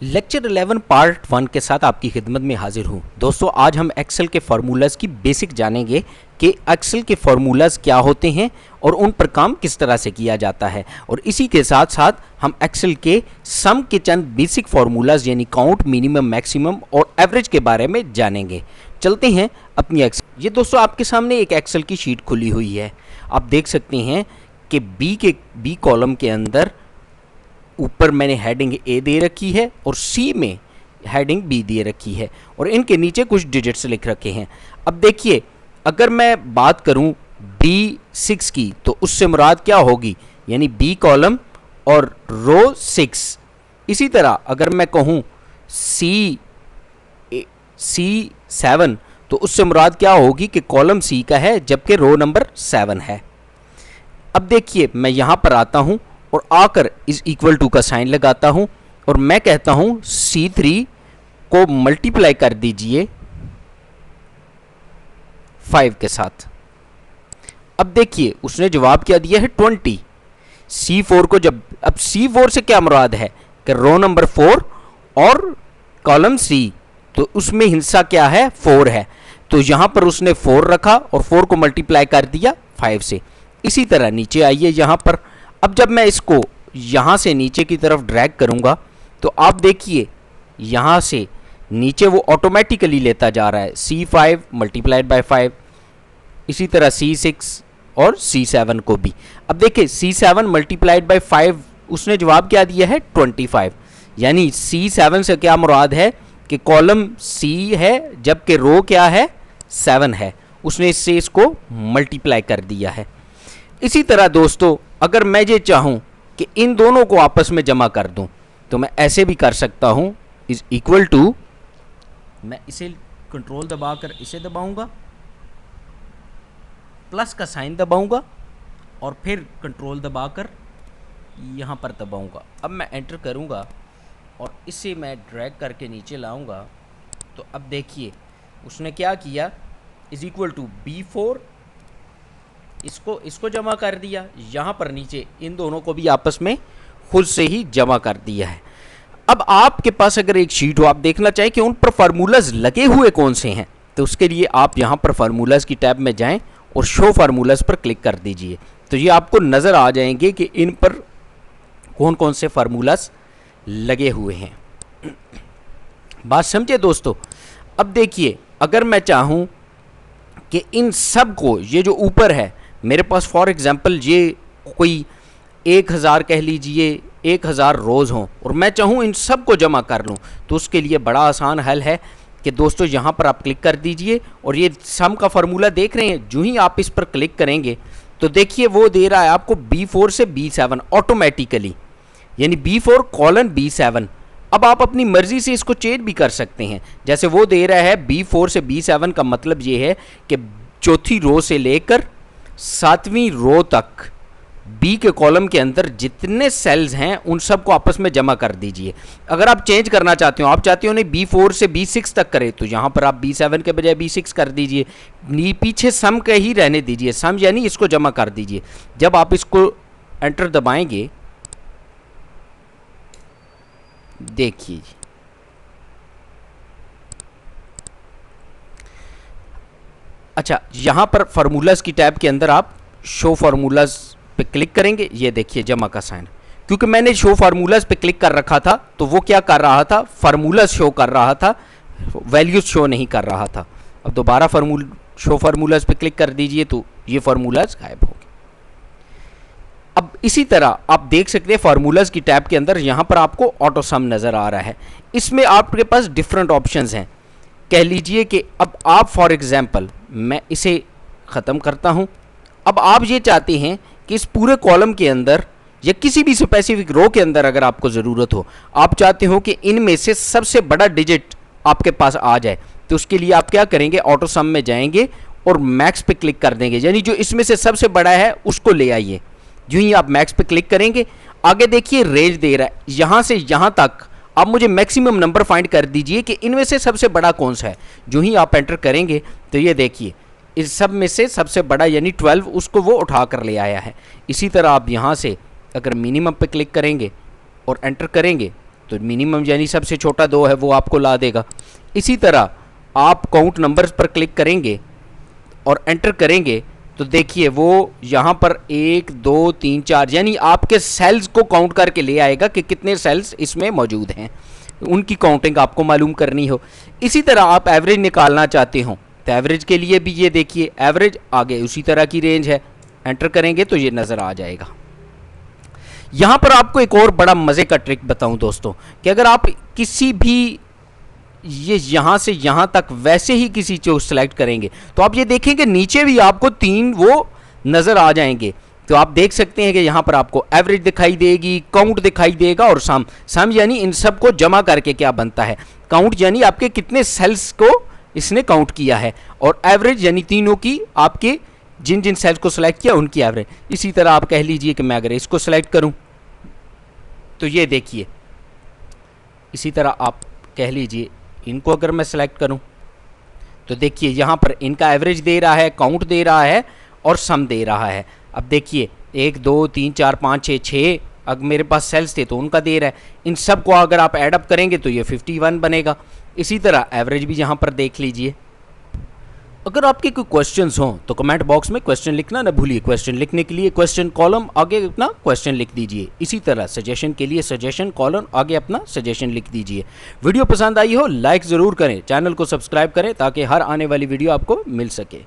Lecture 11 part 1 के साथ आपकी खिदमत में हाजिर हूँ। दोस्तों आज हम एक्सेल के फार्मूलाज की बेसिक जानेंगे कि एक्सेल के फार्मूलाज क्या होते हैं और उन पर काम किस तरह से किया जाता है, और इसी के साथ साथ हम एक्सेल के सम के चंद बेसिक फार्मूलाज यानी काउंट, मिनिमम, मैक्सिमम और एवरेज के बारे में जानेंगे। चलते हैं अपनी एक्सेल। ये दोस्तों आपके सामने एक एक्सेल की शीट खुली हुई है। आप देख सकते हैं कि बी कॉलम के अंदर ऊपर मैंने हेडिंग ए दे रखी है और सी में हेडिंग बी दे रखी है और इनके नीचे कुछ डिजिट्स लिख रखे हैं। अब देखिए, अगर मैं बात करूं B6 की तो उससे मुराद क्या होगी, यानी बी कॉलम और रो 6। इसी तरह अगर मैं कहूं C7 तो उससे मुराद क्या होगी कि कॉलम सी का है जबकि रो नंबर 7 है। अब देखिए, मैं यहां पर आता हूं और आकर इस इक्वल टू का साइन लगाता हूं और मैं कहता हूं C3 को मल्टीप्लाई कर दीजिए 5 के साथ। अब देखिए उसने जवाब क्या दिया है 20। C4 को जब, अब C4 से क्या मुराद है कि रो नंबर 4 और कॉलम C, तो उसमें हिस्सा क्या है 4 है, तो यहां पर उसने 4 रखा और 4 को मल्टीप्लाई कर दिया 5 से। इसी तरह नीचे आइए यहां पर। अब जब मैं इसको यहाँ से नीचे की तरफ ड्रैग करूँगा तो आप देखिए यहाँ से नीचे वो ऑटोमेटिकली लेता जा रहा है C5 मल्टीप्लाइड बाय 5, इसी तरह C6 और C7 को भी। अब देखिए C7 मल्टीप्लाइड बाय 5 उसने जवाब क्या दिया है 25, यानी C7 से क्या मुराद है कि कॉलम C है जबकि रो क्या है 7 है, उसने इससे इसको मल्टीप्लाई कर दिया है। इसी तरह दोस्तों अगर मैं ये चाहूं कि इन दोनों को आपस में जमा कर दूं तो मैं ऐसे भी कर सकता हूं, इज इक्वल टू, मैं इसे कंट्रोल दबाकर इसे दबाऊंगा, प्लस का साइन दबाऊंगा और फिर कंट्रोल दबाकर यहां पर दबाऊंगा। अब मैं एंटर करूंगा और इसे मैं ड्रैग करके नीचे लाऊंगा तो अब देखिए उसने क्या किया, इज इक्वल टू B4, इसको जमा कर दिया, यहाँ पर नीचे इन दोनों को भी आपस में खुद से ही जमा कर दिया है। अब आपके पास अगर एक शीट हो, आप देखना चाहें कि उन पर फार्मूलाज लगे हुए कौन से हैं, तो उसके लिए आप यहाँ पर फार्मूलाज की टैब में जाएं और शो फार्मूलाज पर क्लिक कर दीजिए, तो ये आपको नज़र आ जाएंगे कि इन पर कौन कौन से फार्मूलाज लगे हुए हैं। बात समझे दोस्तों। अब देखिए अगर मैं चाहूँ कि इन सब को, ये जो ऊपर है मेरे पास फॉर एग्जांपल ये कोई 1000 कह लीजिए 1000 रोज़ हों और मैं चाहूँ इन सब को जमा कर लूँ, तो उसके लिए बड़ा आसान हल है कि दोस्तों यहाँ पर आप क्लिक कर दीजिए और ये सम का फार्मूला देख रहे हैं, जो ही आप इस पर क्लिक करेंगे तो देखिए वो दे रहा है आपको B4 से B7 ऑटोमेटिकली, यानी B4 कॉलन B7। अब आप अपनी मर्जी से इसको चेंज भी कर सकते हैं, जैसे वो दे रहा है B4 से B7 का मतलब ये है कि चौथी रो से लेकर 7वीं रो तक बी के कॉलम के अंदर जितने सेल्स हैं उन सब को आपस में जमा कर दीजिए। अगर आप चेंज करना चाहते हो, आप चाहते हो नहीं B4 से B6 तक करें, तो यहाँ पर आप B7 के बजाय B6 कर दीजिए, पीछे सम का ही रहने दीजिए, सम यानी इसको जमा कर दीजिए। जब आप इसको एंटर दबाएंगे देखिए अच्छा, यहाँ पर फार्मूलाज की टैब के अंदर आप शो फार्मूलाज पे क्लिक करेंगे, ये देखिए जमा का साइन, क्योंकि मैंने शो फार्मूलाज पे क्लिक कर रखा था तो वो क्या कर रहा था, फार्मूलाज शो कर रहा था, वैल्यूज शो नहीं कर रहा था। अब दोबारा शो फार्मूलाज पे क्लिक कर दीजिए तो ये फार्मूलाज गायब हो गए। अब इसी तरह आप देख सकते हैं फार्मूलाज की टैब के अंदर यहाँ पर आपको ऑटो सम नज़र आ रहा है। इसमें आपके पास डिफरेंट ऑप्शंस हैं। कह लीजिए कि अब आप फॉर एग्जांपल, मैं इसे ख़त्म करता हूं। अब आप ये चाहते हैं कि इस पूरे कॉलम के अंदर या किसी भी स्पेसिफिक रो के अंदर अगर आपको ज़रूरत हो, आप चाहते हो कि इनमें से सबसे बड़ा डिजिट आपके पास आ जाए, तो उसके लिए आप क्या करेंगे, ऑटो सम में जाएंगे और मैक्स पे क्लिक कर देंगे, यानी जो इसमें से सबसे बड़ा है उसको ले आइए। जो ही आप मैक्स पे क्लिक करेंगे, आगे देखिए रेंज दे रहा है, यहाँ से यहाँ तक आप मुझे मैक्सिमम नंबर फाइंड कर दीजिए कि इनमें से सबसे बड़ा कौन सा है। जो ही आप एंटर करेंगे तो ये देखिए इस सब में से सबसे बड़ा यानी 12 उसको वो उठा कर ले आया है। इसी तरह आप यहाँ से अगर मिनिमम पे क्लिक करेंगे और एंटर करेंगे तो मिनिमम यानी सबसे छोटा 2 है वो आपको ला देगा। इसी तरह आप काउंट नंबर्स पर क्लिक करेंगे और एंटर करेंगे तो देखिए वो यहाँ पर 1 2 3 4 यानी आपके सेल्स को काउंट करके ले आएगा कि कितने सेल्स इसमें मौजूद हैं, उनकी काउंटिंग आपको मालूम करनी हो। इसी तरह आप एवरेज निकालना चाहते हो तो एवरेज के लिए भी ये देखिए एवरेज आगे उसी तरह की रेंज है, एंटर करेंगे तो ये नज़र आ जाएगा। यहाँ पर आपको एक और बड़ा मज़े का ट्रिक बताऊं दोस्तों कि अगर आप किसी भी ये यहाँ से यहाँ तक वैसे ही किसी चीज़ को सेलेक्ट करेंगे तो आप ये देखेंगे नीचे भी आपको 3 वो नज़र आ जाएंगे। तो आप देख सकते हैं कि यहाँ पर आपको एवरेज दिखाई देगी, काउंट दिखाई देगा और सम यानी इन सब को जमा करके क्या बनता है काउंट, यानी आपके कितने सेल्स को इसने काउंट किया है, और एवरेज यानी तीनों की आपके जिन जिन सेल्स को सिलेक्ट किया उनकी एवरेज। इसी तरह आप कह लीजिए कि मैं अगर इसको सिलेक्ट करूं तो ये देखिए, इसी तरह आप कह लीजिए इनको अगर मैं सेलेक्ट करूं तो देखिए यहाँ पर इनका एवरेज दे रहा है, काउंट दे रहा है और सम दे रहा है। अब देखिए 1 2 3 4 5 6 6 अगर मेरे पास सेल्स थे तो उनका दे रहा है। इन सब को अगर आप ऐड अप करेंगे तो ये 51 बनेगा। इसी तरह एवरेज भी यहाँ पर देख लीजिए। अगर आपके कोई क्वेश्चंस हों तो कमेंट बॉक्स में क्वेश्चन लिखना ना भूलिए। क्वेश्चन लिखने के लिए क्वेश्चन कॉलम आगे अपना क्वेश्चन लिख दीजिए। इसी तरह सजेशन के लिए सजेशन कॉलम आगे अपना सजेशन लिख दीजिए। वीडियो पसंद आई हो लाइक ज़रूर करें, चैनल को सब्सक्राइब करें ताकि हर आने वाली वीडियो आपको मिल सके।